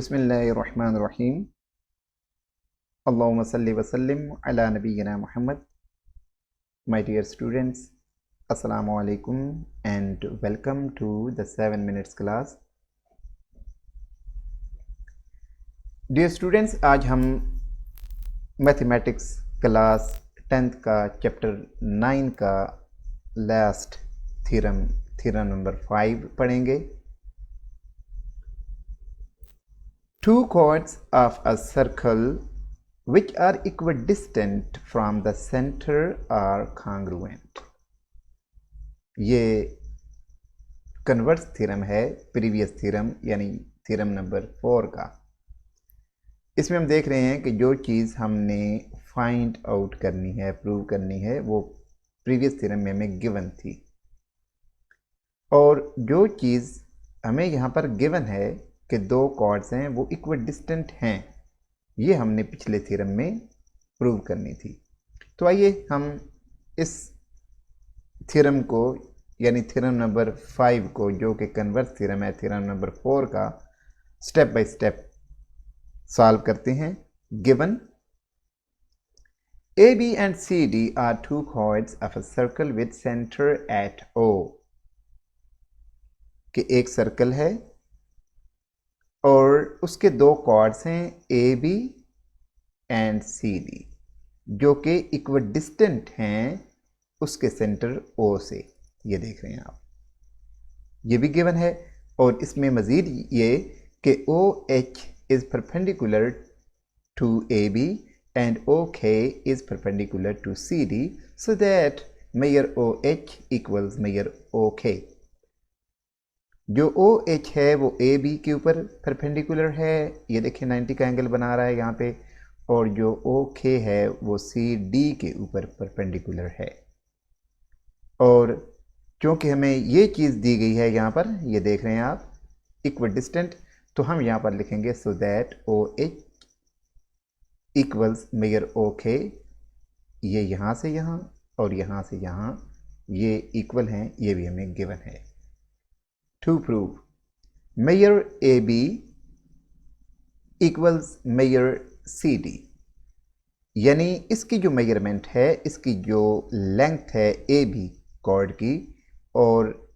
बिस्मिल्लाहिर्रहमानिर्रहीम। अल्लाहुम्मा सल्लि व सल्लिम अला नबीना Muhammad. My dear students, Assalamu alaikum and welcome to the 7 minutes class. Dear students, आज हम मैथमेटिक्स क्लास 10th का चैप्टर 9 का लास्ट थ्योरम नंबर 5 पढ़ेंगे। Two chords of a circle which are equidistant from the center are congruent. ये converse theorem है previous theorem यानी theorem number 4 का। इसमें हम देख रहे हैं कि जो चीज़ हमने फाइंड आउट करनी है, प्रूव करनी है, वो प्रीवियस थ्योरम में हमें गिवन थी, और जो चीज़ हमें यहाँ पर गिवन है कि दो कॉर्ड्स हैं वो इक्विडिस्टेंट हैं, ये हमने पिछले थ्योरम में प्रूव करनी थी। तो आइए हम इस थ्योरम को यानी थ्योरम नंबर 5 को, जो कि कन्वर्स थ्योरम है थ्योरम नंबर 4 का, स्टेप बाय स्टेप सॉल्व करते हैं। Given AB and CD are two chords of a circle with center at O, कि एक सर्कल है और उसके दो कॉर्ड्स हैं AB एंड CD, जो कि इक्विडिस्टेंट हैं उसके सेंटर O से। ये देख रहे हैं आप, ये भी गिवन है। और इसमें मज़ीद ये कि OH is perpendicular to AB and OK is perpendicular to CD, so that measure OH equals measure OK। जो OH है वो AB के ऊपर परपेंडिकुलर है, ये देखिए 90 का एंगल बना रहा है यहाँ पे, और जो OK है वो CD के ऊपर परपेंडिकुलर है। और क्योंकि हमें ये चीज़ दी गई है यहाँ पर, ये देख रहे हैं आप, इक्विडिस्टेंट, तो हम यहाँ पर लिखेंगे so that OH equals measure OK। ये यहाँ से यहाँ और यहाँ से यहाँ ये इक्वल हैं, ये भी हमें गिवन है। To prove measure AB equals measure CD, यानी इसकी जो मेजरमेंट है, इसकी जो लेंथ है AB कॉर्ड की, और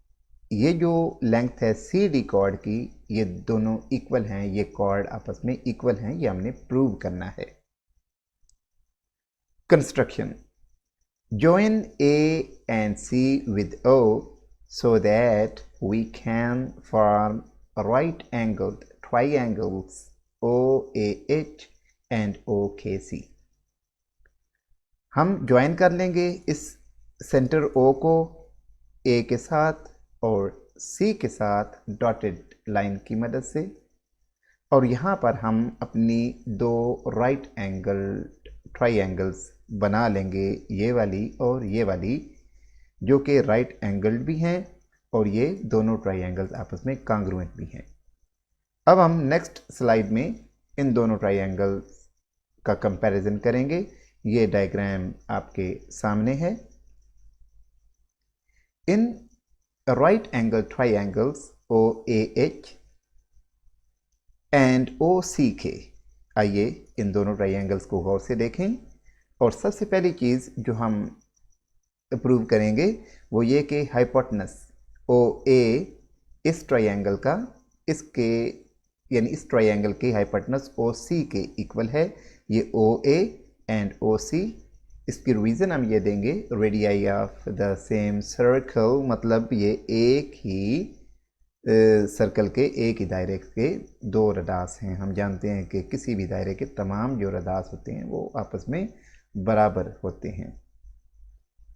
ये जो लेंथ है CD कॉर्ड की, ये दोनों इक्वल हैं, ये कॉर्ड आपस में इक्वल हैं, ये हमने प्रूव करना है। Construction join A and C with O so that we can form right angled triangles OAH and OKC। हम ज्वाइन कर लेंगे इस सेंटर O को A के साथ और C के साथ डॉटेड लाइन की मदद से, और यहाँ पर हम अपनी दो राइट एंगल ट्राइंगल्स बना लेंगे, ये वाली और ये वाली, जो कि राइट एंगल्ड भी हैं और ये दोनों ट्राइंगल्स आपस में कॉन्ग्रुएंट भी हैं। अब हम नेक्स्ट स्लाइड में इन दोनों ट्राइंगल्स का कंपैरिजन करेंगे। ये डायग्राम आपके सामने है। In right angle triangles OAH and OCK, आइए इन दोनों ट्राइंगल्स को गौर से देखें। और सबसे पहली चीज़ जो हम प्रूव करेंगे वो ये कि हाइपोटेनस OA इस ट्राइंगल का, इसके यानी इस ट्राइंगल के हाइपोटेनस OC के इक्वल है। ये OA एंड OC, इसकी रीज़न हम ये देंगे radii of the same circle, मतलब ये एक ही सर्कल के एक ही दायरे के दो रदास हैं। हम जानते हैं कि किसी भी दायरे के तमाम जो रदास होते हैं वो आपस में बराबर होते हैं।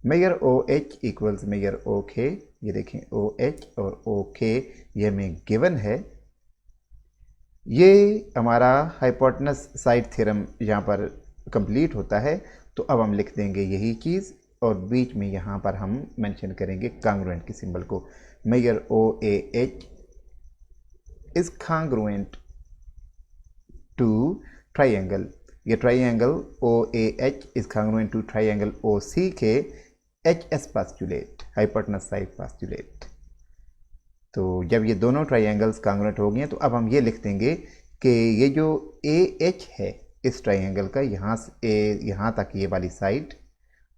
Measure OH equals measure OK, ये देखें OH और OK ये हमें गिवन है। ये हमारा हाइपोटेनस साइड थ्योरम यहाँ पर कंप्लीट होता है। तो अब हम लिख देंगे यही चीज़, और बीच में यहाँ पर हम मेंशन करेंगे कॉन्ग्रुएंट के सिंबल को। Major OAH is congruent to triangle, ये triangle OAH is congruent to triangle OCK HS postulate, hypotenuse side postulate. तो जब ये दोनों ट्राइंगल्स कॉन्ग्रुएंट हो गए हैं तो अब हम ये लिख देंगे कि ये जो ए एच है इस ट्राइंगल का, यहाँ से यहाँ तक ये वाली साइड,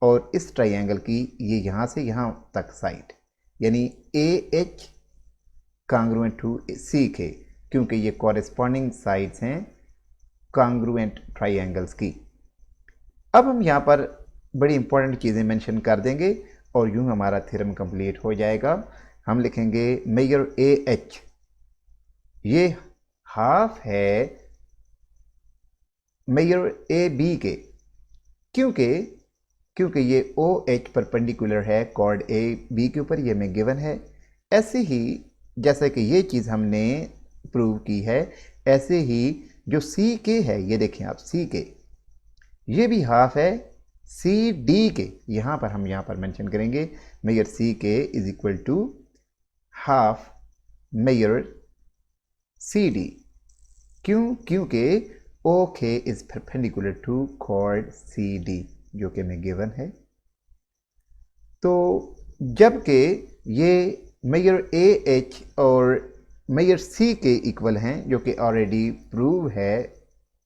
और इस ट्राइंगल की ये यहाँ से यहाँ तक साइड, यानी ए एच कांग्रुएंट टू सी के, क्योंकि ये कॉरेस्पॉन्डिंग साइड्स हैं कांग्रुएंट ट्राइंगल्स की। अब हम यहाँ पर बड़ी इंपॉर्टेंट चीज़ें मेंशन कर देंगे और यूँ हमारा थ्योरम कंप्लीट हो जाएगा। हम लिखेंगे मेजर ए एच, ये हाफ है मेजर ए बी के, क्योंकि ये ओ एच परपेंडिकुलर है कॉर्ड ए बी के ऊपर, ये में गिवन है। ऐसे ही जैसे कि ये चीज़ हमने प्रूव की है, ऐसे ही जो सी के है, ये देखें आप सी के, ये भी हाफ है सी डी के। यहाँ पर मेंशन करेंगे measure C K is equal to half measure C D. क्योंकि O K is perpendicular to chord C D, जो कि में गिवन है। तो जबकि ये मेजर ए एच और मेजर सी के इक्वल हैं, जो कि ऑलरेडी प्रूव है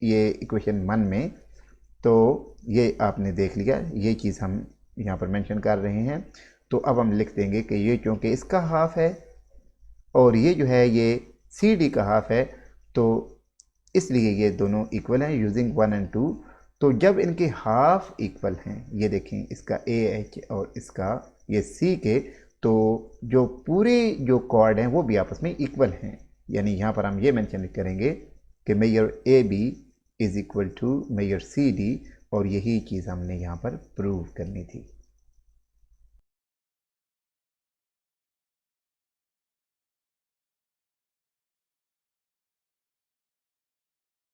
ये इक्वेशन 1 में, तो ये आपने देख लिया, ये चीज़ हम यहाँ पर मेंशन कर रहे हैं। तो अब हम लिख देंगे कि ये चूँकि इसका हाफ है और ये जो है ये सी डी का हाफ है, तो इसलिए ये दोनों इक्वल हैं यूजिंग 1 और 2। तो जब इनके हाफ इक्वल हैं, ये देखें इसका ए एच और इसका ये सी के, तो जो पूरे जो कॉर्ड हैं वो भी आपस में इक्वल हैं। यानी यहाँ पर हम ये मेंशन करेंगे कि measure A B is equal to measure C D, और यही चीज़ हमने यहाँ पर प्रूव करनी थी।